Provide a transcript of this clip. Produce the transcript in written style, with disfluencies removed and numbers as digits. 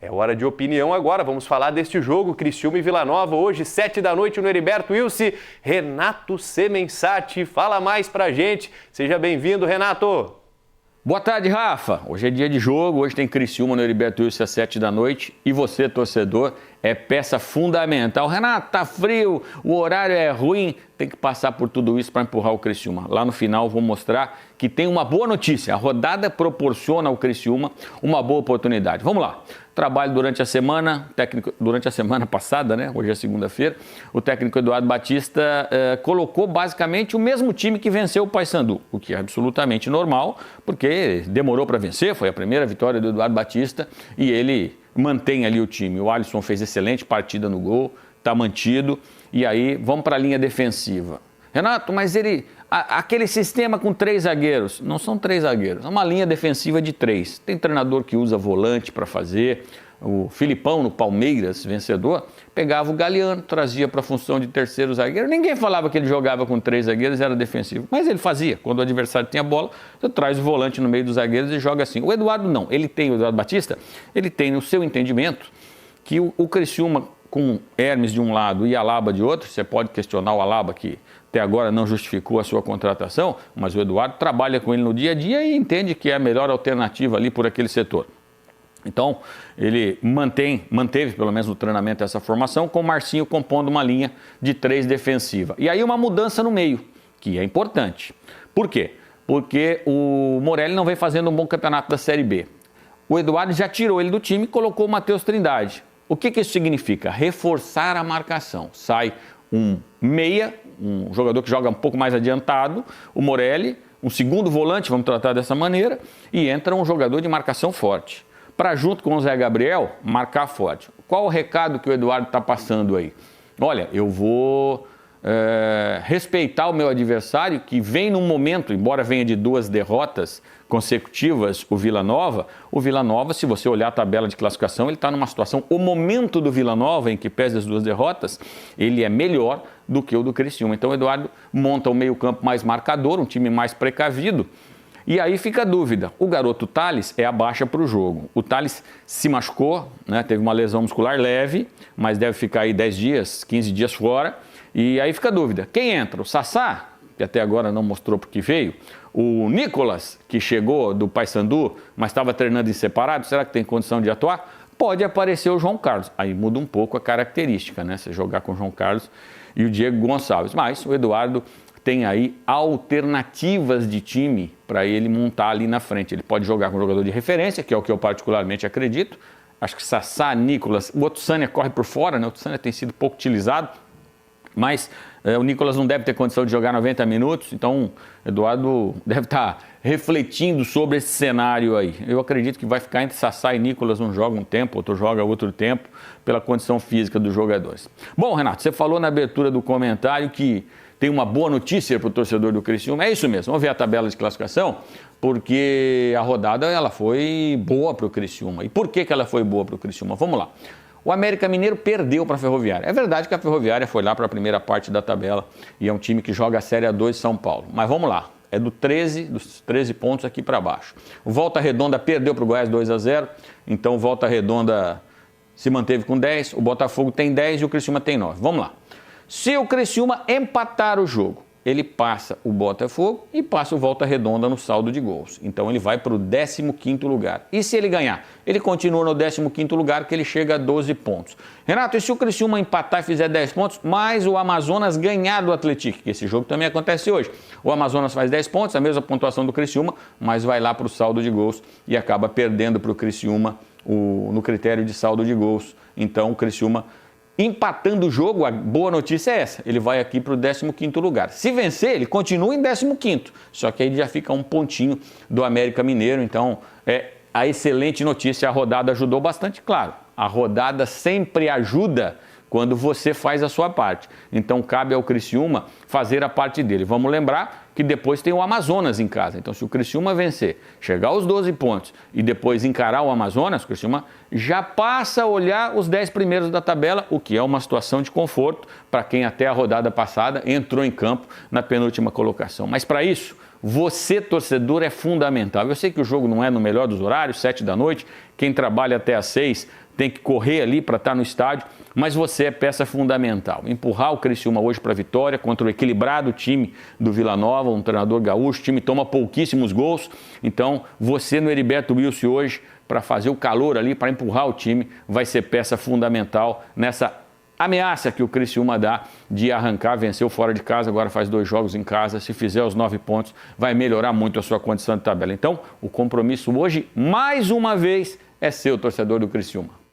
É hora de opinião agora, vamos falar deste jogo, Criciúma e Vila Nova, hoje, 7 da noite no Heriberto Wilson. Renato Semensati, fala mais pra gente. Seja bem-vindo, Renato. Boa tarde, Rafa. Hoje é dia de jogo, hoje tem Criciúma no Heriberto Wilson às 7 da noite e você, torcedor, é peça fundamental. Renato, tá frio, o horário é ruim, tem que passar por tudo isso para empurrar o Criciúma. Lá no final vou mostrar que tem uma boa notícia, a rodada proporciona ao Criciúma uma boa oportunidade. Vamos lá. Trabalho durante a semana, durante a semana passada, né? Hoje é segunda-feira, o técnico Eduardo Batista colocou basicamente o mesmo time que venceu o Paysandu, o que é absolutamente normal, porque demorou para vencer, foi a primeira vitória do Eduardo Batista e ele mantém ali o time. O Alisson fez excelente partida no gol, está mantido, e aí vamos para a linha defensiva. Renato, mas aquele sistema com 3 zagueiros, não são 3 zagueiros, é uma linha defensiva de 3. Tem treinador que usa volante para fazer, o Filipão no Palmeiras, vencedor, pegava o Galeano, trazia para a função de terceiro zagueiro. Ninguém falava que ele jogava com 3 zagueiros, era defensivo, mas ele fazia. Quando o adversário tem a bola, você traz o volante no meio dos zagueiros e joga assim. O Eduardo não, o Eduardo Batista, ele tem no seu entendimento que o Criciúma com Hermes de um lado e Alaba de outro, você pode questionar o Alaba que até agora não justificou a sua contratação, mas o Eduardo trabalha com ele no dia a dia e entende que é a melhor alternativa ali por aquele setor. Então, ele manteve pelo menos no treinamento essa formação, com o Marcinho compondo uma linha de 3 defensiva. E aí uma mudança no meio, que é importante. Por quê? Porque o Morelli não vem fazendo um bom campeonato da Série B. O Eduardo já tirou ele do time e colocou o Matheus Trindade. O que isso significa? Reforçar a marcação. Sai um meia, um jogador que joga um pouco mais adiantado, o Morelli, um segundo volante, vamos tratar dessa maneira, e entra um jogador de marcação forte. Para junto com o Zé Gabriel, marcar forte. Qual o recado que o Eduardo está passando aí? Olha, eu vou respeitar o meu adversário, que vem num momento, embora venha de 2 derrotas consecutivas, o Vila Nova, se você olhar a tabela de classificação, ele está numa situação, o momento do Vila Nova, em que pese as 2 derrotas, ele é melhor do que o do Criciúma. Então o Eduardo monta um meio-campo mais marcador, um time mais precavido. E aí fica a dúvida, o garoto Thales é a baixa para o jogo. O Thales se machucou, né, teve uma lesão muscular leve, mas deve ficar aí 10 dias, 15 dias fora. E aí fica a dúvida, quem entra? O Sassá, que até agora não mostrou porque veio. O Nicolas, que chegou do Paysandu, mas estava treinando em separado, será que tem condição de atuar? Pode aparecer o João Carlos. Aí muda um pouco a característica, né? Você jogar com o João Carlos e o Diego Gonçalves. Mas o Eduardo tem aí alternativas de time para ele montar ali na frente. Ele pode jogar com um jogador de referência, que é o que eu particularmente acredito. Acho que Sassá, Nicolas, o Otuçania corre por fora, né? O Otuçania tem sido pouco utilizado, mas o Nicolas não deve ter condição de jogar 90 minutos, então o Eduardo deve estar refletindo sobre esse cenário aí. Eu acredito que vai ficar entre Sassá e Nicolas, um joga um tempo, outro joga outro tempo, pela condição física dos jogadores. Bom, Renato, você falou na abertura do comentário que tem uma boa notícia para o torcedor do Criciúma, é isso mesmo, vamos ver a tabela de classificação, porque a rodada ela foi boa para o Criciúma. E por que ela foi boa para o Criciúma? Vamos lá. O América Mineiro perdeu para a Ferroviária. É verdade que a Ferroviária foi lá para a primeira parte da tabela e é um time que joga a Série A2 São Paulo. Mas vamos lá, é dos 13 pontos aqui para baixo. O Volta Redonda perdeu para o Goiás 2-0, então o Volta Redonda se manteve com 10, o Botafogo tem 10 e o Criciúma tem 9. Vamos lá. Se o Criciúma empatar o jogo, ele passa o Botafogo e passa o Volta Redonda no saldo de gols. Então ele vai para o 15º lugar. E se ele ganhar? Ele continua no 15º lugar, que ele chega a 12 pontos. Renato, e se o Criciúma empatar e fizer 10 pontos, mais o Amazonas ganhar do Atlético, que esse jogo também acontece hoje. O Amazonas faz 10 pontos, a mesma pontuação do Criciúma, mas vai lá para o saldo de gols e acaba perdendo para o Criciúma no critério de saldo de gols. Então o Criciúma empatando o jogo, a boa notícia é essa, ele vai aqui para o 15º lugar. Se vencer, ele continua em 15º, só que aí já fica um pontinho do América Mineiro, então a excelente notícia, a rodada ajudou bastante, claro, a rodada sempre ajuda quando você faz a sua parte. Então cabe ao Criciúma fazer a parte dele. Vamos lembrar que depois tem o Amazonas em casa. Então se o Criciúma vencer, chegar aos 12 pontos e depois encarar o Amazonas, o Criciúma já passa a olhar os 10 primeiros da tabela, o que é uma situação de conforto para quem até a rodada passada entrou em campo na penúltima colocação. Mas para isso, você, torcedor, é fundamental. Eu sei que o jogo não é no melhor dos horários, 7 da noite, quem trabalha até às 6 tem que correr ali para estar no estádio, mas você é peça fundamental. Empurrar o Criciúma hoje para a vitória contra o equilibrado time do Vila Nova, um treinador gaúcho, o time toma pouquíssimos gols, então você no Heriberto Wilson hoje, para fazer o calor ali, para empurrar o time, vai ser peça fundamental nessa ameaça que o Criciúma dá de arrancar, venceu fora de casa, agora faz 2 jogos em casa, se fizer os 9 pontos, vai melhorar muito a sua condição de tabela. Então, o compromisso hoje, mais uma vez, é seu, torcedor do Criciúma.